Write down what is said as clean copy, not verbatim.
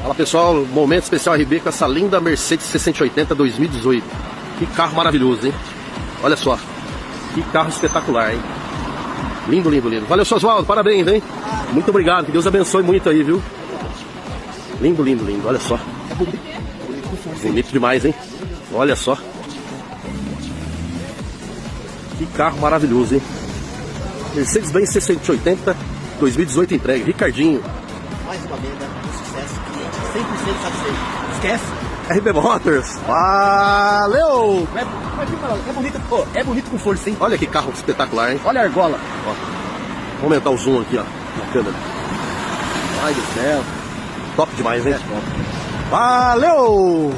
Fala pessoal, momento especial RB com essa linda Mercedes 680 2018. Que carro maravilhoso, hein? Olha só, que carro espetacular, hein? Lindo, lindo, lindo. Valeu, seu Oswaldo, parabéns, hein? Muito obrigado, que Deus abençoe muito aí, viu? Lindo, lindo, lindo, olha só. Bonito demais, hein? Olha só. Que carro maravilhoso, hein? Mercedes-Benz 680 2018 entregue. Ricardinho. Mais uma venda, um sucesso, cliente 100% satisfeito. Esquece? RB Motors. Valeu! É bonito com força, hein? Olha que carro espetacular, hein? Olha a argola. Ó, vou aumentar o zoom aqui, ó, na câmera. Ai do céu. Top demais, hein? Valeu!